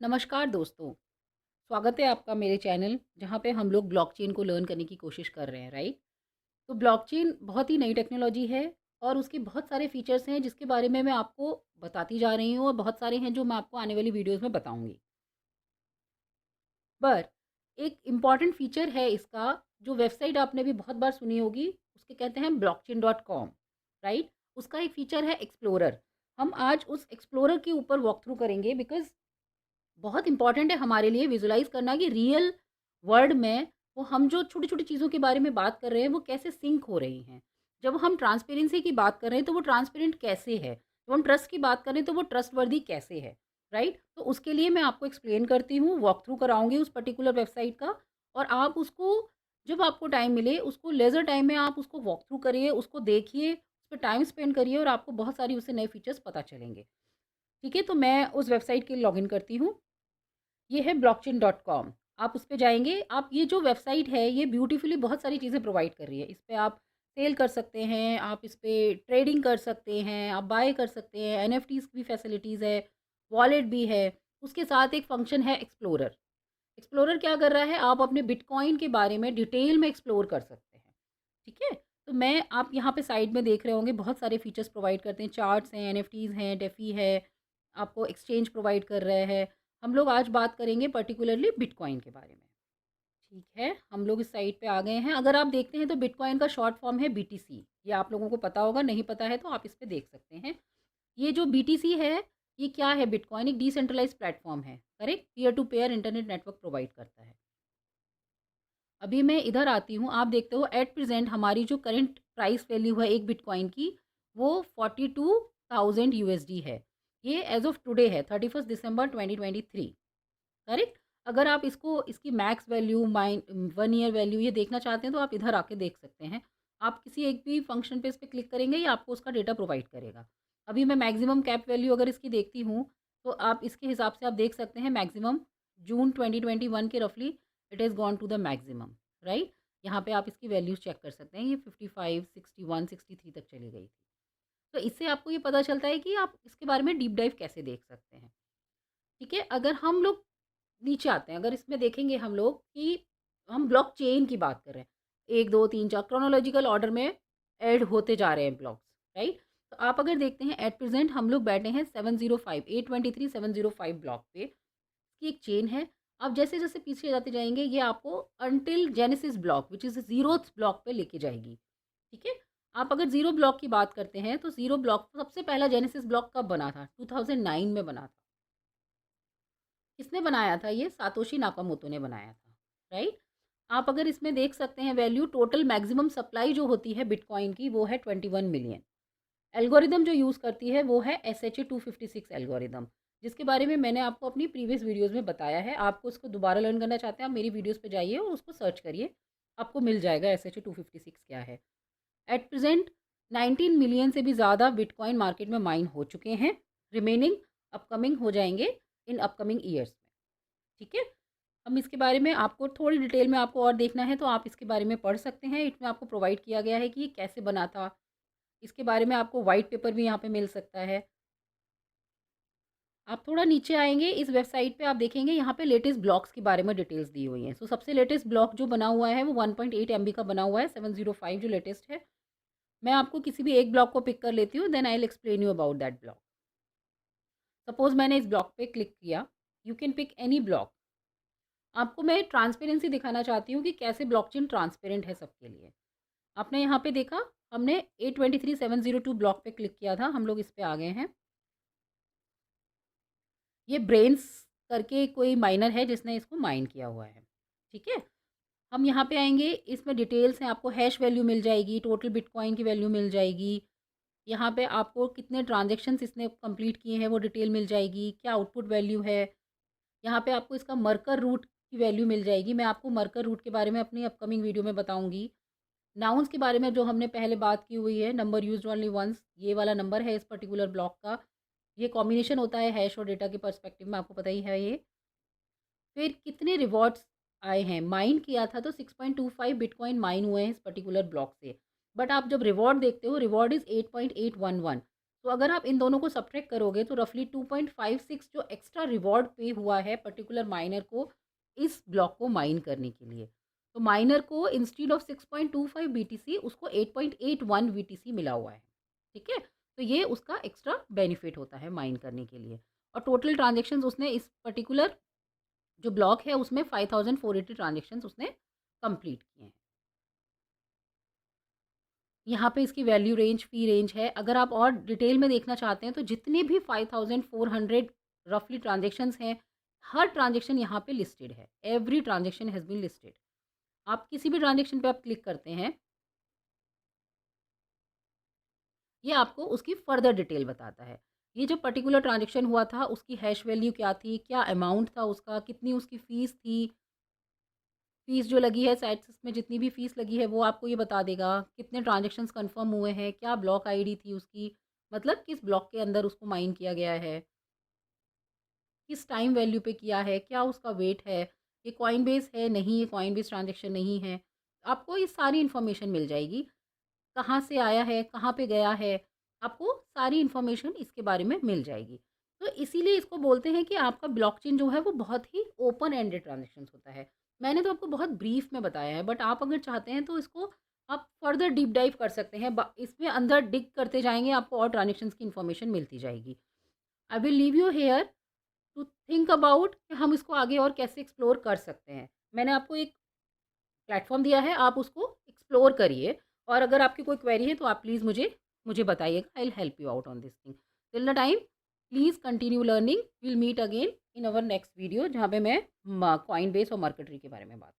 नमस्कार दोस्तों, स्वागत है आपका मेरे चैनल जहाँ पे हम लोग ब्लॉकचेन को लर्न करने की कोशिश कर रहे हैं, राइट? तो ब्लॉकचेन बहुत ही नई टेक्नोलॉजी है और उसके बहुत सारे फीचर्स हैं जिसके बारे में मैं आपको बताती जा रही हूँ और बहुत सारे हैं जो मैं आपको आने वाली वीडियोस में बताऊँगी। पर एक इम्पॉर्टेंट फीचर है इसका, जो वेबसाइट आपने भी बहुत बार सुनी होगी, उसके कहते हैं blockchain.com, राइट? उसका एक फीचर है एक्सप्लोरर। हम आज उस एक्सप्लोरर के ऊपर वॉक थ्रू करेंगे बिकॉज़ बहुत इंपॉर्टेंट है हमारे लिए विजुलाइज करना कि रियल वर्ल्ड में वो हम जो छोटी छोटी चीज़ों के बारे में बात कर रहे हैं वो कैसे सिंक हो रही हैं। जब हम ट्रांसपेरेंसी की बात कर रहे हैं तो वो ट्रांसपेरेंट कैसे है, जब हम ट्रस्ट की बात कर रहे हैं तो वो ट्रस्ट वर्दी कैसे है, राइट? तो उसके लिए मैं आपको एक्सप्लेन करती हूँ, वॉक थ्रू कराऊंगी उस पर्टिकुलर वेबसाइट का। और आप उसको जब आपको टाइम मिले उसको लेज़र टाइम में आप उसको वॉक थ्रू करिए, उसको देखिए, उस पर टाइम स्पेंड करिए और आपको बहुत सारी उससे नए फीचर्स पता चलेंगे। ठीक है, तो मैं उस वेबसाइट के लिए लॉगिन करती हूँ। ये है blockchain.com। आप उस पे जाएँगे, आप ये जो वेबसाइट है, ये ब्यूटीफुली बहुत सारी चीज़ें प्रोवाइड कर रही है। इस पे आप सेल कर सकते हैं, आप इस पे ट्रेडिंग कर सकते हैं, आप बाय कर सकते हैं, एनएफटीज़ की भी फैसिलिटीज़ है, वॉलेट भी है। उसके साथ एक फंक्शन है एक्सप्लोरर। एक्सप्लोरर क्या कर रहा है, आप अपने बिटकॉइन के बारे में डिटेल में एक्सप्लोर कर सकते हैं। ठीक है? तो मैं आप यहाँ पे साइड में देख रहे होंगे बहुत सारे फीचर्स प्रोवाइड करते हैं, चार्ट्स हैं, एनएफटीज़ हैं, डेफ़ी है, आपको एक्सचेंज प्रोवाइड कर रहा है। हम लोग आज बात करेंगे पर्टिकुलरली बिटकॉइन के बारे में। ठीक है, हम लोग इस साइट पे आ गए हैं। अगर आप देखते हैं तो बिटकॉइन का शॉर्ट फॉर्म है बीटीसी। ये आप लोगों को पता होगा, नहीं पता है तो आप इस पे देख सकते हैं। ये जो बीटीसी है, ये क्या है? बिटकॉइन एक डिसेंट्रलाइज़्ड प्लेटफ़ॉर्म है, correct? Peer to peer internet network provide करता है। अभी मैं इधर आती हूँ, आप देखते हो एट प्रेज़ेंट हमारी जो करंट प्राइस वैल्यू है एक बिटकॉइन की, वो 42,000 यूएसडी है। ये एज़ ऑफ टुडे है, 31 दिसंबर 2023, करेक्ट? अगर आप इसको इसकी मैक्स वैल्यू, 1 ईयर वैल्यू ये देखना चाहते हैं तो आप इधर आके देख सकते हैं। आप किसी एक भी फंक्शन पे इस पे क्लिक करेंगे, ये आपको उसका डेटा प्रोवाइड करेगा। अभी मैं मैक्सिमम कैप वैल्यू अगर इसकी देखती हूँ, तो आप इसके हिसाब से आप देख सकते हैं मैक्सिमम जून 2021 के रफली it has gone to the maximum, right? यहाँ पे आप इसकी वैल्यूज़ चेक कर सकते हैं, ये 55, 61, 63 तक चली गई थी। तो इससे आपको ये पता चलता है कि आप इसके बारे में डीप डाइव कैसे देख सकते हैं। ठीक है? अगर हम लोग नीचे आते हैं, अगर इसमें देखेंगे हम लोग कि हम ब्लॉकचेन की बात कर रहे हैं। 1, 2, 3, 4 क्रोनोलॉजिकल ऑर्डर में ऐड होते जा रहे हैं ब्लॉक्स, राइट? तो आप अगर देखते हैं एट प्रेज़ेंट हम लोग बैठे हैं 705 823 705 ब्लॉक पे। इसकी एक चेन है। आप जैसे-जैसे पीछे जाते जाएँगे ये आपको until genesis block which is 0th block पे लेके जाएगी, ठीक है? आप अगर 0 ब्लॉक की बात करते हैं तो 0 ब्लॉक सबसे पहला जेनेसिस ब्लॉक कब बना था? 2009 में बना था। किसने बनाया था ये? सातोशी नाकामोतो ने बनाया था, राइट? आप अगर इसमें देख सकते हैं वैल्यू टोटल मैक्सिमम सप्लाई जो होती है बिटकॉइन की वो है 21 मिलियन। एल्गोरिदम जो यूज़ करती है वो है एसएचए 256 एल्गोरिदम, जिसके बारे में मैंने आपको अपनी प्रीवियस वीडियोज़ में बताया है। आपको उसको दोबारा लर्न करना चाहते हैं, आप मेरी वीडियोज़ पे जाइए और उसको सर्च करिए, आपको मिल जाएगा एसएचए 256 क्या है। एट प्रेज़ेंट 19 मिलियन से भी ज़्यादा बिटकॉइन मार्केट में माइन हो चुके हैं, रिमेनिंग अपकमिंग हो जाएँगे इन अपकमिंग ईयर्स में, ठीक है? हम इसके बारे में आपको थोड़ी डिटेल में आपको और देखना है तो आप इसके बारे में पढ़ सकते हैं। इसमें आपको प्रोवाइड किया गया है कि ये कैसे बना था। इसके बारे में आपको व्हाइट पेपर भी यहाँ पे मिल सकता है। आप थोड़ा नीचे आएँगे इस वेबसाइट पे आप देखेंगे यहाँ पे लेटेस्ट ब्लॉक्स के बारे में डिटेल्स दी हुई हैं। सो सबसे लेटेस्ट ब्लॉक जो बना हुआ है वो 1.8 एमबी का बना हुआ है, 705 जो लेटेस्ट है। मैं आपको किसी भी एक ब्लॉक को पिक कर लेती हूँ, then I will explain you about that block. Suppose मैंने इस ब्लॉक पे क्लिक किया, you can pick any block. आपको मैं ट्रांसपेरेंसी दिखाना चाहती हूँ कि कैसे ब्लॉकचेन ट्रांसपेरेंट है सबके लिए। आपने यहाँ पे देखा, हमने 823702 ब्लॉक पे क्लिक किया था, हम लोग इस पे आ गए हैं। ये ब्रेन्स करके कोई माइनर है जिसने इसको माइन किया हुआ है, ठीक है? हम यहाँ पे आएँगे, इसमें डिटेल्स हैं, आपको हैश वैल्यू मिल जाएगी, टोटल बिटकॉइन की वैल्यू मिल जाएगी। यहाँ पे आपको कितने ट्रांज़ैक्शंस इसने कंप्लीट किए हैं वो डिटेल मिल जाएगी, क्या आउटपुट वैल्यू है। यहाँ पे आपको इसका मर्कर रूट की वैल्यू मिल जाएगी, मैं आपको मर्कर रूट के बारे में अपनी अपकमिंग वीडियो में बताऊँगी। नाउन्स के बारे में जो हमने पहले बात की हुई है, नंबर यूज्ड ओनली वन्स, ये वाला नंबर है इस पर्टिकुलर ब्लॉक का। ये कॉम्बिनेशन होता है हैश और डेटा के पर्सपेक्टिव में, आपको पता ही है ये। फिर कितने रिवॉर्ड्स आए हैं, माइन किया था तो 6.25 बिटकॉइन माइन हुए हैं इस पर्टिकुलर ब्लॉक से। बट आप जब रिवॉर्ड देखते हो, रिवॉर्ड इज़ 8.811। तो अगर आप इन दोनों को सब्ट्रैक्ट करोगे तो रफली 2.56 जो एक्स्ट्रा रिवॉर्ड पे हुआ है पर्टिकुलर माइनर को इस ब्लॉक को माइन करने के लिए। तो माइनर को इंस्टेड ऑफ 6.25 बीटीसी उसको 8.81 बीटीसी मिला हुआ है। ठीक है? तो ये उसका एक्स्ट्रा बेनिफिट होता है माइन करने के लिए। और टोटल ट्रांज़ैक्शंस उसने इस पर्टिकुलर जो ब्लॉक है उसमें 5480 ट्रांज़ैक्शंस उसने कंप्लीट किए हैं। यहाँ पे इसकी वैल्यू रेंज, फ़ी रेंज है। अगर आप और डिटेल में देखना चाहते हैं तो जितने भी 5400 रफली ट्रांज़ैक्शंस हैं, हर ट्रांज़ैक्शन यहाँ पे लिस्टेड है। Every transaction has been listed. आप किसी भी ट्रांज़ैक्शन पे आप क्लिक करते हैं, ये आपको उसकी फ़र्दर डिटेल बताता है। ये जो पर्टिकुलर ट्रांज़ैक्शन हुआ था उसकी हैश वैल्यू क्या थी, क्या अमाउंट था उसका, कितनी उसकी फ़ीस थी, फ़ीस जो लगी है साइट्स में जितनी भी फ़ीस लगी है वो आपको ये बता देगा, कितने ट्रांज़ैक्शंस कन्फ़र्म हुए हैं, क्या ब्लॉक आईडी थी उसकी, मतलब किस ब्लॉक के अंदर उसको माइन किया गया है, किस टाइम वैल्यू पे किया है, क्या उसका वेट है, ये कॉइनबेस है, नहीं ये कॉइनबेस ट्रांज़ैक्शन नहीं है। आपको ये सारी इन्फॉर्मेशन मिल जाएगी, कहाँ से आया है, कहाँ पे गया है, आपको सारी इन्फॉर्मेशन इसके बारे में मिल जाएगी। तो इसीलिए इसको बोलते हैं कि आपका ब्लॉकचेन जो है वो बहुत ही ओपन एंडेड ट्रांज़ैक्शंस होता है। मैंने तो आपको बहुत ब्रीफ में बताया है, बट आप अगर चाहते हैं तो इसको आप फर्दर डीप डाइव कर सकते हैं। ब इसमें अंदर डिग करते जाएँगे, आपको और ट्रांज़ैक्शंस की इन्फॉर्मेशन मिलती जाएगी। I will leave you here to think about कि हम इसको आगे और कैसे एक्सप्लोर कर सकते हैं। मैंने आपको एक प्लेटफ़ॉर्म दिया है, आप उसको एक्सप्लोर करिए और अगर आपकी कोई क्वेरी है तो आप प्लीज़ मुझे मुझे बताइएगा। I will help you out on this thing. Till the time please continue learning. We will meet again in our next video जहाँ पे मैं कॉइनबेस और मार्केटरी के बारे में बात